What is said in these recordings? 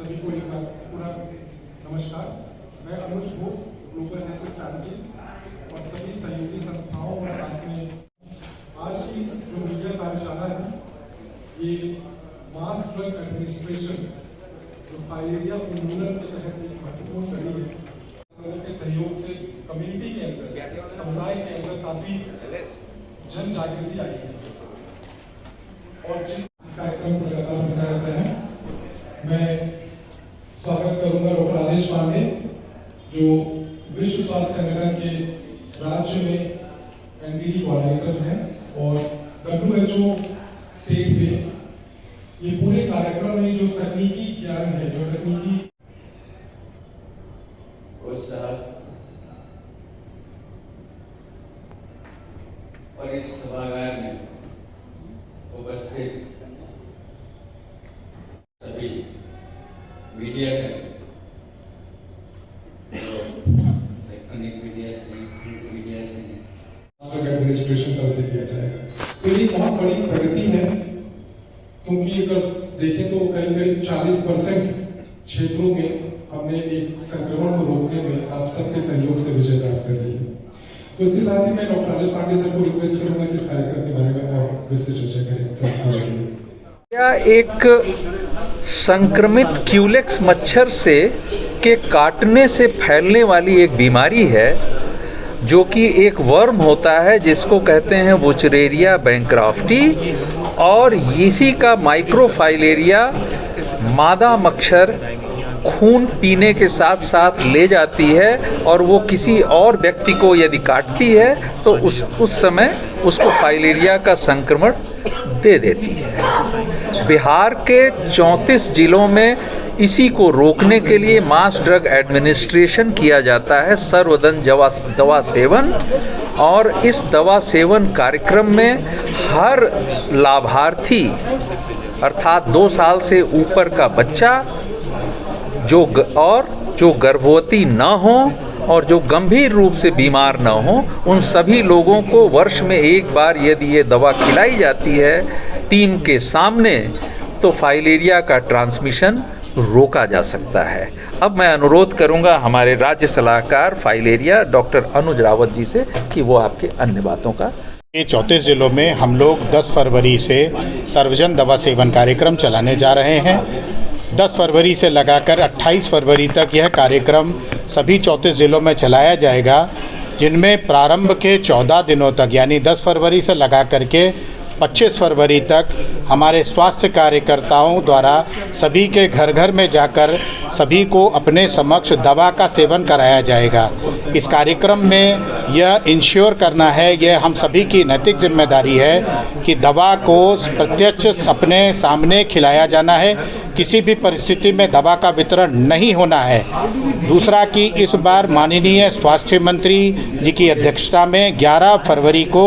सभी को एक बार पूरा नमस्कार। मैं अनुज घोष, ग्लोबल हेल्थ स्ट्रैटेजीज और सभी सहयोगी संस्थाओं और साथ में आज की जो मीडिया कार्यशाला है, ये मास ड्रग एडमिनिस्ट्रेशन जो फाइलेरिया उन्मूलन के तहत एक महत्वपूर्ण कड़ी है, लोगों के सहयोग से कम्युनिटी के अंदर, समुदाय के अंदर काफी जन जागृति आई है और जिस कार्यक्रम को लगातार होता रहता है। मैं स्वागत करूंगा डॉक्टर राजेश पांडे, जो विश्व स्वास्थ्य संगठन के राज्य में एनडीडी कोऑर्डिनेटर हैं और WHO स्टेट में ये पूरे कार्यक्रम में जो तकनीकी ज्ञान है, जो तकनीकी और इस सभागार में उपस्थित सभी मीडिया इलेक्ट्रॉनिक मीडिया से, मीडिया से एडमिनिस्ट्रेशन तरह से किया जाएगा। तो ये बहुत बड़ी प्रगति है, क्योंकि अगर देखें तो करीब 40% क्षेत्रों में हमने एक संक्रमण को रोकने में आप सबके सहयोग से विजय प्राप्त कर ली है। तो इसके साथ ही मैं डॉक्टर राजेश पांडे सर को रिक्वेस्ट करूंगा कि इस कार्यक्रम के बारे में और विस्तृत चर्चा करें। यह एक संक्रमित क्यूलेक्स मच्छर से के काटने से फैलने वाली एक बीमारी है, जो कि एक वर्म होता है जिसको कहते हैं वुचरेरिया बैंक्राफ्टी, और इसी का माइक्रोफाइलेरिया मादा मच्छर खून पीने के साथ साथ ले जाती है और वो किसी और व्यक्ति को यदि काटती है तो उस समय उसको फाइलेरिया का संक्रमण दे देती है। बिहार के 34 जिलों में इसी को रोकने के लिए मास ड्रग एडमिनिस्ट्रेशन किया जाता है, सर्वदन दवा सेवन। और इस दवा सेवन कार्यक्रम में हर लाभार्थी अर्थात 2 साल से ऊपर का बच्चा जो गर्भवती न हो और जो गंभीर रूप से बीमार न हो, उन सभी लोगों को वर्ष में एक बार यदि ये दवा खिलाई जाती है टीम के सामने, तो फाइलेरिया का ट्रांसमिशन रोका जा सकता है। अब मैं अनुरोध करूंगा हमारे राज्य सलाहकार फाइलेरिया डॉक्टर अनुज रावत जी से कि वो आपके अन्य बातों का। ये 34 जिलों में हम लोग 10 फरवरी से सर्वजन दवा सेवन कार्यक्रम चलाने जा रहे हैं। 10 फरवरी से लगाकर 28 फरवरी तक यह कार्यक्रम सभी 34 जिलों में चलाया जाएगा, जिनमें प्रारंभ के 14 दिनों तक यानी 10 फरवरी से लगा करके 25 फरवरी तक हमारे स्वास्थ्य कार्यकर्ताओं द्वारा सभी के घर घर में जाकर सभी को अपने समक्ष दवा का सेवन कराया जाएगा। इस कार्यक्रम में यह इंश्योर करना है, यह हम सभी की नैतिक जिम्मेदारी है कि दवा को प्रत्यक्ष अपने सामने खिलाया जाना है, किसी भी परिस्थिति में दवा का वितरण नहीं होना है। दूसरा कि इस बार माननीय स्वास्थ्य मंत्री जी की अध्यक्षता में 11 फरवरी को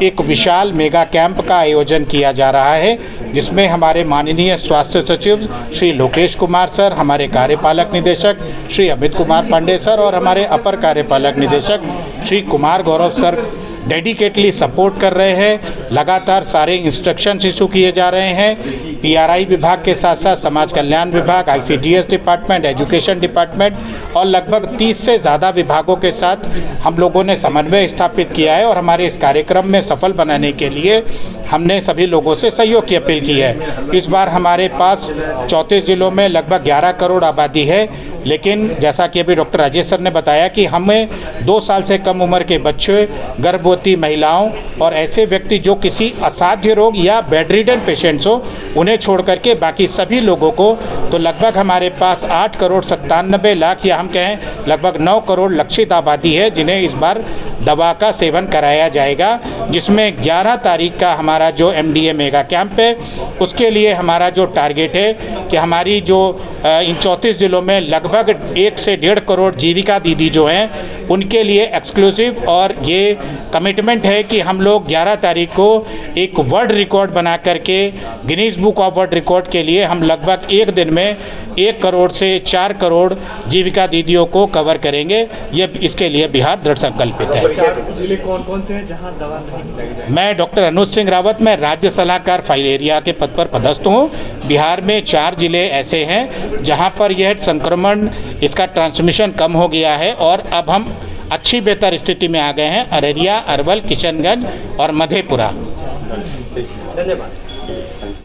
एक विशाल मेगा कैंप का आयोजन किया जा रहा है, जिसमें हमारे माननीय स्वास्थ्य सचिव श्री लोकेश कुमार सर, हमारे कार्यपालक निदेशक श्री अमित कुमार पांडे सर और हमारे अपर कार्यपालक निदेशक Shri Kumar Gaurav sir dedicatedly support कर रहे हैं। लगातार सारे इंस्ट्रक्शंस इशू किए जा रहे हैं। PRI विभाग के साथ साथ समाज कल्याण विभाग, ICDS डिपार्टमेंट, एजुकेशन डिपार्टमेंट और लगभग 30 से ज़्यादा विभागों के साथ हम लोगों ने समन्वय स्थापित किया है और हमारे इस कार्यक्रम में सफल बनाने के लिए हमने सभी लोगों से सहयोग की अपील की है। इस बार हमारे पास 34 जिलों में लगभग 11 करोड़ आबादी है, लेकिन जैसा कि अभी डॉक्टर राजेश सर ने बताया कि हमें 2 साल से कम उम्र के बच्चे, गर्भवती महिलाओं और ऐसे व्यक्ति जो किसी असाध्य रोग या बेड रिडन पेशेंट्स हो, उन्हें छोड़ करके बाकी सभी लोगों को, तो लगभग हमारे पास 8 करोड़ 97 लाख या हम कहें लगभग 9 करोड़ लक्षित आबादी है, जिन्हें इस बार दवा का सेवन कराया जाएगा। जिसमें 11 तारीख का हमारा जो MDA मेगा कैंप है, उसके लिए हमारा जो टारगेट है कि हमारी जो इन 34 जिलों में लगभग 1 से 1.5 करोड़ जीविका दीदी जो हैं उनके लिए एक्सक्लूसिव और ये कमिटमेंट है कि हम लोग 11 तारीख को एक वर्ल्ड रिकॉर्ड बना करके Guinness book of world record के लिए हम लगभग एक दिन में 1 करोड़ से 4 करोड़ जीविका दीदियों को कवर करेंगे। ये इसके लिए बिहार दृढ़ संकल्पित है। जिले कौन कौन से हैं जहां दवा नहीं खिलाई जाएगी? मैं डॉक्टर अनुज सिंह रावत, मैं राज्य सलाहकार फाइलेरिया के पद पर पदस्थ हूँ। बिहार में 4 जिले ऐसे हैं जहां पर यह संक्रमण, इसका ट्रांसमिशन कम हो गया है और अब हम अच्छी बेहतर स्थिति में आ गए हैं। अररिया, अरवल, किशनगंज और मधेपुरा। धन्यवाद।